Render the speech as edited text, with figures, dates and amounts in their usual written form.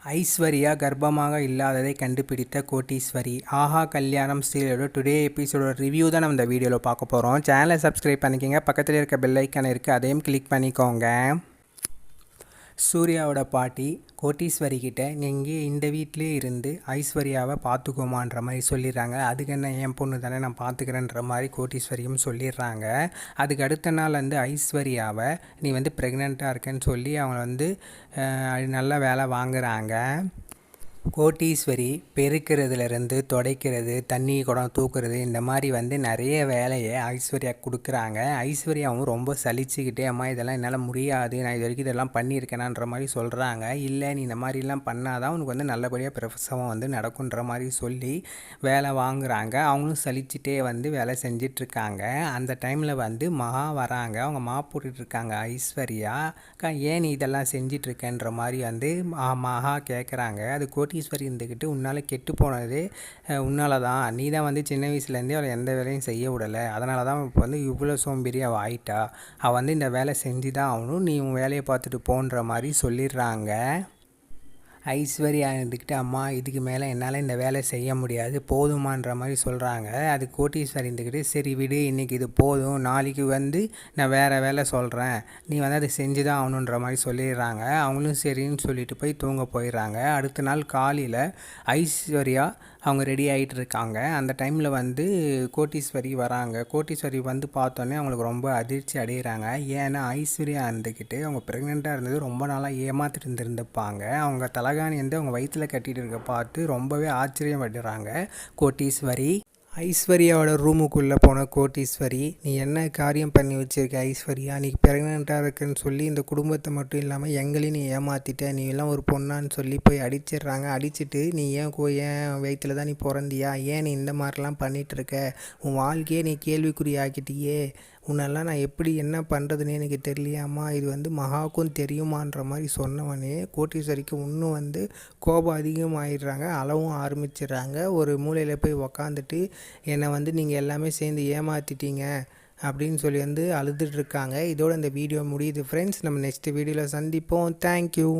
ஐஸ்வர்யா கர்ப்பமாக இல்லாததை கண்டுபிடித்த கோட்டீஸ்வரி. ஆஹா கல்யாணம் சீரியலோட டுடே எபிசோட ரிவ்யூ தான் நம்ம இந்த வீடியோவில் பார்க்க போகிறோம். சேனலை சப்ஸ்கிரைப் பண்ணிக்கோங்க, பக்கத்தில் இருக்க பெல் ஐக்கான் இருக்குது, அதையும் கிளிக் பண்ணிக்கோங்க. சூர்யாவோட பாட்டி கோட்டீஸ்வரி கிட்ட நீங்கள் இந்த வீட்டிலே இருந்து ஐஸ்வர்யாவை பார்த்துக்கோமான்ற மாதிரி சொல்லிடுறாங்க. அதுக்கு என்ன, என் பொண்ணு தானே, நான் பார்த்துக்கிறேன்ற மாதிரி கோட்டீஸ்வரியும் சொல்லிடுறாங்க. அதுக்கு அடுத்த நாள் ஐஸ்வர்யாவை நீ ப்ரெக்னெண்ட்டாக இருக்கேன்னு சொல்லி அவங்கள நல்ல வேலை வாங்குகிறாங்க. கோட்டீஸ்வரி பெருக்கிறதுலேருந்து துடைக்கிறது, தண்ணி குடம் தூக்குறது, இந்த மாதிரி நிறைய வேலையை ஐஸ்வர்யா கொடுக்குறாங்க. ஐஸ்வர்யாவும் ரொம்ப சலிச்சுக்கிட்டே, அம்மா இதெல்லாம் என்னால் முடியாது, நான் இது வரைக்கும் இதெல்லாம் பண்ணியிருக்கேனான்ற மாதிரி சொல்கிறாங்க. இல்லை, நீ இந்த மாதிரிலாம் பண்ணாதான் உனக்கு நல்லபடியாக பிரசவம் நடக்குன்ற மாதிரி சொல்லி வேலை வாங்குகிறாங்க. அவங்களும் சலிச்சுட்டே வேலை செஞ்சிட்ருக்காங்க. அந்த டைமில் மகா வராங்க. அவங்க மா போட்டுட்ருக்காங்க. ஐஸ்வர்யா ஏன் நீ இதெல்லாம் செஞ்சிட்ருக்கன்ற மாதிரி மகா கேட்குறாங்க. அது கோட்டீஸ்வரி இருந்துக்கிட்டு, உன்னால் கெட்டு போனது உன்னால தான், நீ தான் சின்ன வயசுலேருந்தே அவளை எந்த வேலையும் செய்ய விடலை, அதனால தான் இப்போ இவ்வளோ சோம்பேறி அவள் ஆயிட்டா, அவள் இந்த வேலை செஞ்சு தான் ஆகணும், நீ உன் வேலையை பார்த்துட்டு போன்ற மாதிரி சொல்லிடுறாங்க. ஐஸ்வர்யா இருந்துக்கிட்டு, அம்மா இதுக்கு மேலே என்னால் இந்த வேலை செய்ய முடியாது, போதுமான்ற மாதிரி சொல்கிறாங்க. அது கோட்டீஸ்வரி இருந்துக்கிட்டு, சரி விடு, இன்றைக்கி இது போதும், நாளைக்கு நான் வேறு வேலை சொல்கிறேன், நீ அதை செஞ்சு தான் ஆகணுன்ற மாதிரி சொல்லிடுறாங்க. அவங்களும் சரின்னு சொல்லிட்டு போய் தூங்க போயிடுறாங்க. அடுத்த நாள் காலையில் ஐஸ்வர்யா அவங்க ரெடி ஆகிட்டு இருக்காங்க. அந்த டைமில் கோட்டீஸ்வரி வராங்க. கோட்டீஸ்வரி பார்த்தோன்னே அவங்களுக்கு ரொம்ப அதிர்ச்சி அடைகிறாங்க. ஏன்னா ஐஸ்வர்யா இருந்துக்கிட்டு அவங்க ப்ரெக்னெண்ட்டாக இருந்தது ரொம்ப நாளாக ஏமாற்றிட்டு இருந்திருப்பாங்க. அவங்க தலகாணி அவங்க வயிற்றில் கட்டிகிட்டு இருக்க பார்த்து ரொம்பவே ஆச்சரியப்படுறாங்க கோட்டீஸ்வரி. ஐஸ்வர்யாவோட ரூமுக்குள்ளே போன கோட்டீஸ்வரி, நீ என்ன காரியம் பண்ணி வச்சுருக்க ஐஸ்வர்யா, நீ ப்ரெக்னெண்ட்டாக இருக்குன்னு சொல்லி இந்த குடும்பத்தை மட்டும் இல்லாமல் எங்களையும் நீ ஏமாற்றிட்ட, நீ எல்லாம் ஒரு பொண்ணான்னு சொல்லி போய் அடிச்சிடுறாங்க. அடிச்சுட்டு, நீ ஏன் வயிற்றில் தான் நீ பிறந்தியா, ஏன் நீ இந்த மாதிரிலாம் பண்ணிகிட்ருக்க, உன் வாழ்க்கையே நீ கேள்விக்குறி ஆக்கிட்டியே, உன்னெல்லாம் நான் எப்படி என்ன பண்ணுறதுன்னு எனக்கு தெரியலையாம்மா, இது மகாவுக்கும் தெரியுமான்ற மாதிரி சொன்னவனே கோட்டீஸ்வரிக்கு இன்னும் கோபம் அதிகமாகிடுறாங்க. அளவும் ஆரம்பிச்சிடுறாங்க. ஒரு மூலையில் போய் உக்காந்துட்டு, என்னை நீங்கள் எல்லாமே சேர்ந்து ஏமாற்றிட்டீங்க அப்படின்னு சொல்லி அழுதுட்ருக்காங்க. இதோட இந்த வீடியோ முடியுது ஃப்ரெண்ட்ஸ். நம்ம நெக்ஸ்ட் வீடியோவில் சந்திப்போம். தேங்க்யூ.